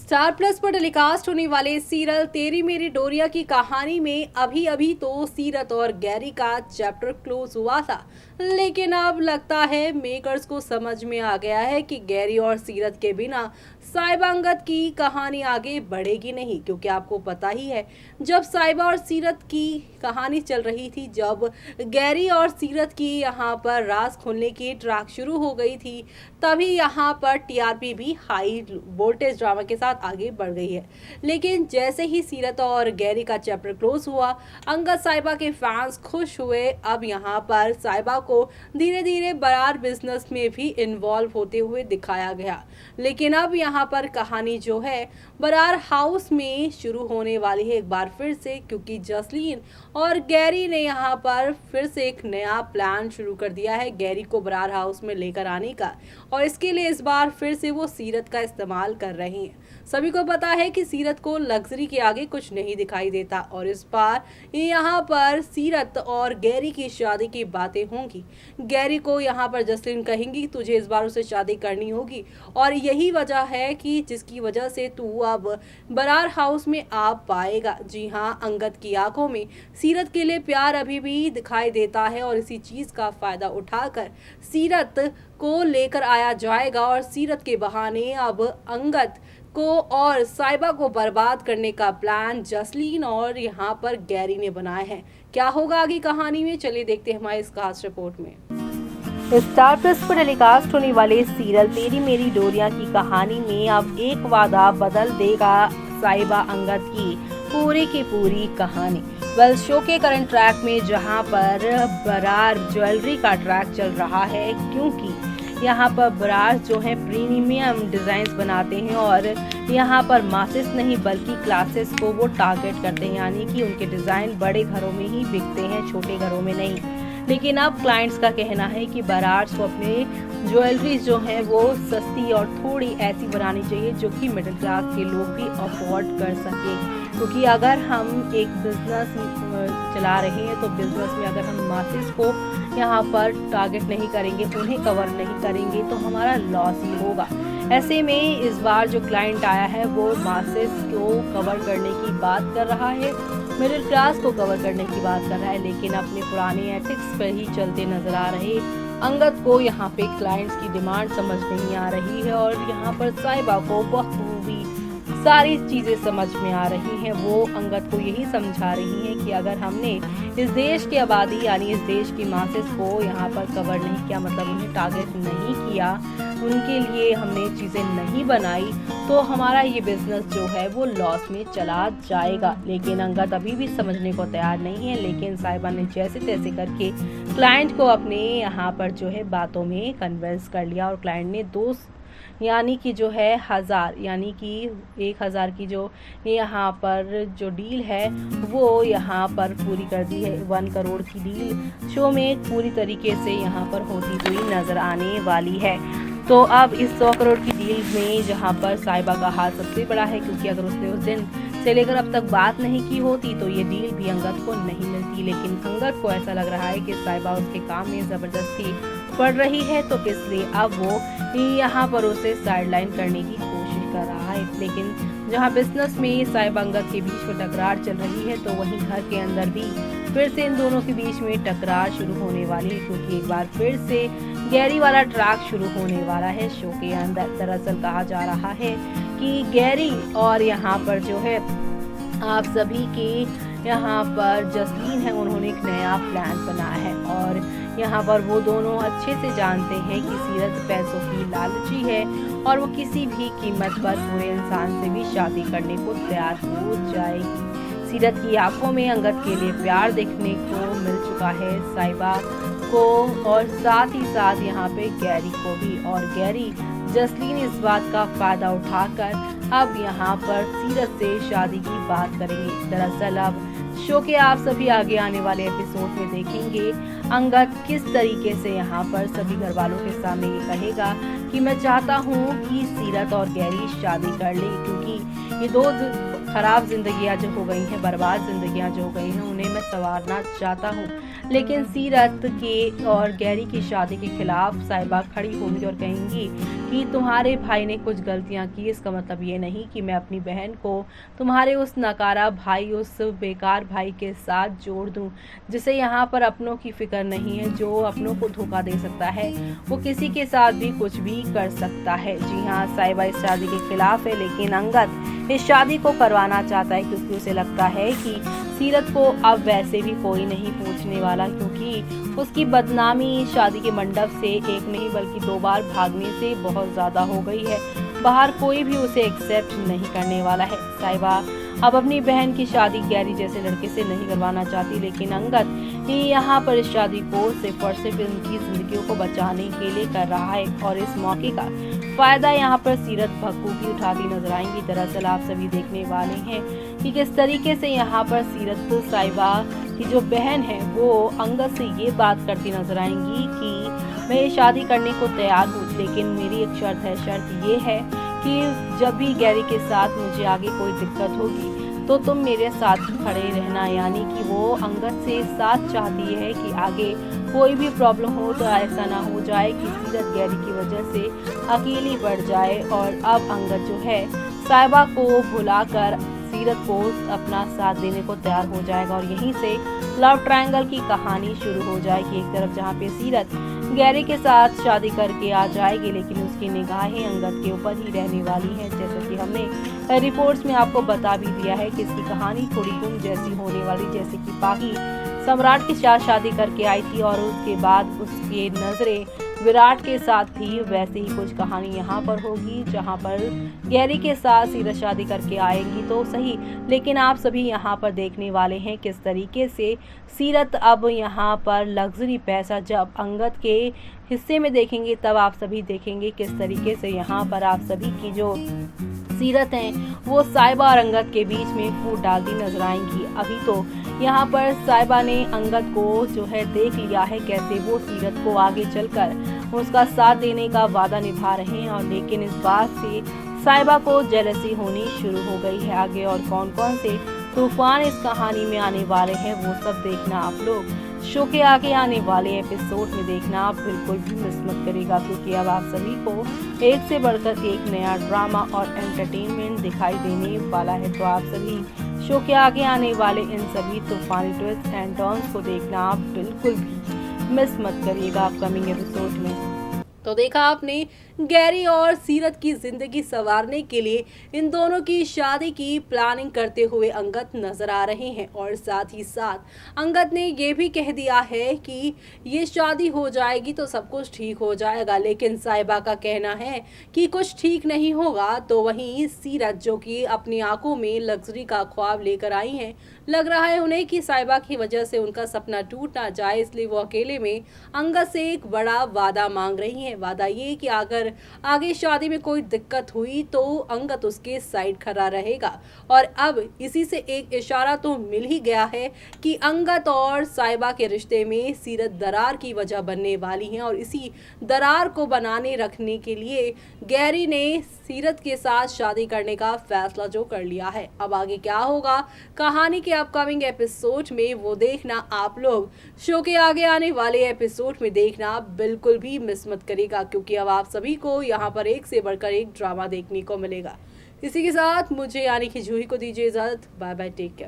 Star plus पर telecast होने वाले सीरियल तेरी मेरी डोरिया की कहानी में अभी अभी तो सीरत और गैरी का चैप्टर क्लोज हुआ था। लेकिन अब लगता है मेकर्स को समझ में आ गया है कि गैरी और सीरत के बिना साहिबा अंगद की कहानी आगे बढ़ेगी नहीं, क्योंकि आपको पता ही है जब साहिबा और सीरत की कहानी चल रही थी, जब गैरी और सीरत की यहाँ पर राज खोलने की ट्रैक शुरू हो गई थी, तभी यहाँ पर टीआरपी भी हाई वोल्टेज ड्रामा के साथ आगे बढ़ गई है। लेकिन जैसे ही सीरत और गैरी का चैप्टर क्लोज हुआ, अंगद साहिबा के फैंस खुश हुए। अब यहाँ पर साहिबा को धीरे धीरे बरार बिजनेस में भी इन्वॉल्व होते हुए दिखाया गया। लेकिन अब यहाँ पर कहानी जो है बरार हाउस में शुरू होने वाली है एक बार फिर से, क्योंकि जसलीन और गैरी ने यहाँ पर फिर से एक नया प्लान शुरू कर दिया है गैरी को बरार हाउस में लेकर आने का, और इसके लिए इस बार फिर से वो सीरत का इस्तेमाल कर रहे हैं। सभी को पता है कि सीरत को लग्जरी के आगे कुछ नहीं दिखाई देता, और इस बार यहाँ पर सीरत और गैरी की शादी की बातें होंगी। गैरी को यहाँ पर जसलीन कहेंगी तुझे इस बार उससे शादी करनी होगी, और यही वजह है कि जिसकी वजह से तू अब बरार हाउस में आ पाएगा। जी हाँ, अंगद की आंखों में सीरत के लिए प्यार अभी भी दिखाई देता है, और इसी चीज का फायदा उठाकर सीरत को लेकर आया जाएगा, और सीरत के बहाने अब अंगद को और साहिबा को बर्बाद करने का प्लान जसलीन और यहाँ पर गैरी ने बनाया है। क्या होगा आगे कहानी में, चलिए देखते हैं हमारे इस खास रिपोर्ट में। स्टार प्लस पर टेलीकास्ट होने वाले सीरियल तेरी मेरी डोरिया की कहानी में अब एक वादा बदल देगा साहिबा अंगद की पूरी की पूरी कहानी। शो के करंट ट्रैक में जहां पर बरार ज्वेलरी का ट्रैक चल रहा है, क्योंकि यहाँ पर बरार जो है प्रीमियम डिजाइन बनाते हैं और यहाँ पर मासेस नहीं बल्कि क्लासेस को वो टारगेट करते हैं, यानी कि उनके डिजाइन बड़े घरों में ही बिकते हैं, छोटे घरों में नहीं। लेकिन अब क्लाइंट्स का कहना है कि बरार्स को अपने ज्वेलरी जो है वो सस्ती और थोड़ी ऐसी बनानी चाहिए जो कि मिडिल क्लास के लोग भी अफोर्ड कर सके, क्योंकि अगर हम एक बिजनेस चला रहे हैं तो बिजनेस में अगर हम मासेस को यहाँ पर टारगेट नहीं करेंगे, उन्हें कवर नहीं करेंगे, तो हमारा लॉस ही होगा। ऐसे में इस बार जो क्लाइंट आया है वो मासेस को कवर करने की बात कर रहा है, मिडिल क्लास को कवर करने की बात कर रहा है, लेकिन अपने पुराने एथिक्स पर ही चलते नजर आ रहे अंगद को यहाँ पे क्लाइंट्स की डिमांड समझ नहीं आ रही है, और यहाँ पर साहिबा को बखूबी सारी चीजें समझ में आ रही हैं। वो अंगद को यही समझा रही हैं कि अगर हमने इस देश की आबादी यानी इस देश की मासेस को यहाँ पर कवर नहीं किया, मतलब उन्हें टारगेट नहीं किया, उनके लिए हमने चीज़ें नहीं बनाई, तो हमारा ये बिजनेस जो है वो लॉस में चला जाएगा। लेकिन अंगद अभी भी समझने को तैयार नहीं है, लेकिन साहिबा ने जैसे तैसे करके क्लाइंट को अपने यहाँ पर जो है बातों में कन्विंस कर लिया, और क्लाइंट ने 2 यानी कि जो है 1000 यानी कि 1000 की जो यहाँ पर जो डील है वो यहाँ पर पूरी कर दी है। 1 करोड़ की डील शो में पूरी तरीके से यहाँ पर होती हुई नजर आने वाली है। तो अब इस 100 करोड़ की डील में जहाँ पर साहिबा का हाथ सबसे बड़ा है, क्योंकि अगर उसने उस दिन से लेकर अब तक बात नहीं की होती तो ये डील भी अंगद को नहीं मिलती। लेकिन अंगद को ऐसा लग रहा है कि साहिबा उसके काम में ज़बरदस्ती पड़ रही है, तो इसलिए अब वो यहाँ पर उसे साइडलाइन करने की कोशिश कर रहा है। लेकिन जहाँ बिजनेस में साहिबा अंगद के बीच में टकरार चल रही है, तो वहीं घर के अंदर भी फिर से इन दोनों के बीच में टकरार शुरू होने वाली है, क्योंकि एक बार फिर से गैरी वाला ट्रैक शुरू होने वाला है शो के अंदर। दरअसल कहा जा रहा है कि गैरी और यहाँ पर जो है आप सभी के यहाँ पर जसलीन है, उन्होंने एक नया प्लान बनाया है, और यहाँ पर वो दोनों अच्छे से जानते हैं कि सीरत पैसों की लालची है और वो किसी भी कीमत पर बुरे इंसान से भी शादी करने को तैयार हो जाएगी। सीरत की आंखों में अंगद के लिए प्यार देखने को मिल चुका है साहिबा को, और साथ ही साथ यहाँ पे गैरी को भी, और गैरी जसलीन इस बात का फायदा उठाकर अब यहाँ पर सीरत से शादी की बात करेंगे। दरअसल अब शो के आप सभी आगे आने वाले एपिसोड में देखेंगे अंगद किस तरीके से यहाँ पर सभी घर वालों के सामने ये कहेगा कि मैं चाहता हूँ कि सीरत और गैरी शादी कर ले, क्योंकि ये 2 खराब जिंदगियाँ जो हो गई हैं, बर्बाद जिंदगियाँ जो हो गई हैं, उन्हें मैं संवारना चाहता हूँ। लेकिन सीरत के और गैरी की शादी के खिलाफ साहिबा खड़ी होंगी और कहेंगी कि तुम्हारे भाई ने कुछ गलतियां की, इसका मतलब ये नहीं कि मैं अपनी बहन को तुम्हारे उस नकारा भाई, उस बेकार भाई के साथ जोड़ दूं, जिसे यहाँ पर अपनों की फिक्र नहीं है, जो अपनों को धोखा दे सकता है, वो किसी के साथ भी कुछ भी कर सकता है। जी हाँ, साहिबा इस शादी के खिलाफ है, लेकिन अंगद इस शादी को करवाना चाहता है क्योंकि उसे लगता है कि सीरत को अब वैसे भी कोई नहीं पूछने वाला, क्योंकि उसकी बदनामी शादी के मंडप से एक नहीं बल्कि 2 बार भागने से बहुत ज्यादा हो गई है। बाहर कोई भी उसे एक्सेप्ट नहीं करने वाला है। साहिबा अब अपनी बहन की शादी गैरी जैसे लड़के से नहीं करवाना चाहती, लेकिन अंगद यहाँ पर इस शादी को सिर्फ और सिर्फ उनकी जिंदगियों को बचाने के लिए कर रहा है और इस मौके का फायदा यहाँ पर सीरत बखूबी उठाती नजर आएंगी। दरअसल आप सभी देखने वाले हैं कि किस तरीके से यहाँ पर सीरत साहिबा की जो बहन है वो अंगद से ये बात करती नजर आएंगी कि मैं ये शादी करने को तैयार हूँ, लेकिन मेरी एक शर्त है। शर्त ये है कि जब भी गैरी के साथ मुझे आगे कोई दिक्कत होगी तो तुम मेरे साथ खड़े रहना। यानी कि वो अंगद से साथ चाहती है कि आगे कोई भी प्रॉब्लम हो तो ऐसा ना हो जाए कि सीरत गैरी की वजह से अकेली पड़ जाए। और अब अंगद जो है साहिबा को भुलाकर सीरत को अपना साथ देने को तैयार हो जाएगा और यहीं से लव ट्रायंगल की कहानी शुरू हो जाएगी। एक तरफ जहाँ पे सीरत गैरी के साथ शादी करके आ जाएगी, लेकिन उसकी निगाहें अंगद के ऊपर ही रहने वाली हैं। जैसा कि हमने रिपोर्ट्स में आपको बता भी दिया है कि इसकी कहानी थोड़ी गुम जैसी होने वाली, जैसे कि पाही सम्राट के साथ शादी करके आई थी और उसके बाद उसकी नजरें विराट के साथ थी, वैसे ही कुछ कहानी यहाँ पर होगी जहाँ पर गैरी के साथ सीरत शादी करके आएंगी तो सही, लेकिन आप सभी यहाँ पर देखने वाले हैं किस तरीके से सीरत अब यहाँ पर लग्जरी पैसा जब अंगद के हिस्से में देखेंगे तब आप सभी देखेंगे किस तरीके से यहाँ पर आप सभी की जो सीरत हैं वो साहिबा और अंगद के बीच में फूट डालती नजर आएंगी। अभी तो यहाँ पर साहिबा ने अंगद को जो है देख लिया है कैसे वो सीरत को आगे चलकर उसका साथ देने का वादा निभा रहे हैं, और लेकिन इस बात से साहिबा को जेलसी होनी शुरू हो गई है। आगे और कौन कौन से तूफान इस कहानी में आने वाले हैं वो सब देखना आप लोग शो के आगे आने वाले एपिसोड में देखना आप बिल्कुल भी मिस मत करेगा, क्योंकि अब आप सभी को एक से बढ़कर एक नया ड्रामा और एंटरटेनमेंट दिखाई देने वाला है। तो आप सभी शो के आगे आने वाले इन सभी तूफानी ट्विस्ट एंड टर्न्स को देखना आप बिल्कुल भी मिस मत करिएगा अपकमिंग एपिसोड में। तो देखा आपने गैरी और सीरत की जिंदगी संवारने के लिए इन दोनों की शादी की प्लानिंग करते हुए अंगद नजर आ रहे हैं, और साथ ही साथ अंगद ने ये भी कह दिया है कि ये शादी हो जाएगी तो सब कुछ ठीक हो जाएगा। लेकिन साहिबा का कहना है कि कुछ ठीक नहीं होगा। तो वहीं सीरत जो कि अपनी आंखों में लग्जरी का ख्वाब लेकर आई हैं, लग रहा है उन्हें कि साहिबा की वजह से उनका सपना टूट ना जाए, इसलिए वो अकेले में अंगद से एक बड़ा वादा मांग रही हैं। वादा ये कि अगर आगे शादी में कोई दिक्कत हुई तो अंगद उसके साइड खड़ा रहेगा। और अब इसी से एक इशारा तो मिल ही गया है कि अंगद और साहिबा के रिश्ते में सीरत दरार की वजह बनने वाली है, और इसी दरार को बनाने रखने के लिए गैरी ने सीरत के साथ शादी करने का फैसला जो कर लिया है। अब आगे क्या होगा कहानी के अपकमिंग एपिसोड में वो देखना आप लोग शो के आगे आने वाले एपिसोड में देखना बिल्कुल भी मिस मत करेगा, क्योंकि अब आप सभी को यहाँ पर एक से बढ़कर एक ड्रामा देखने को मिलेगा। इसी के साथ मुझे यानी कि जूही को दीजिए इजाजत। Bye bye, take care.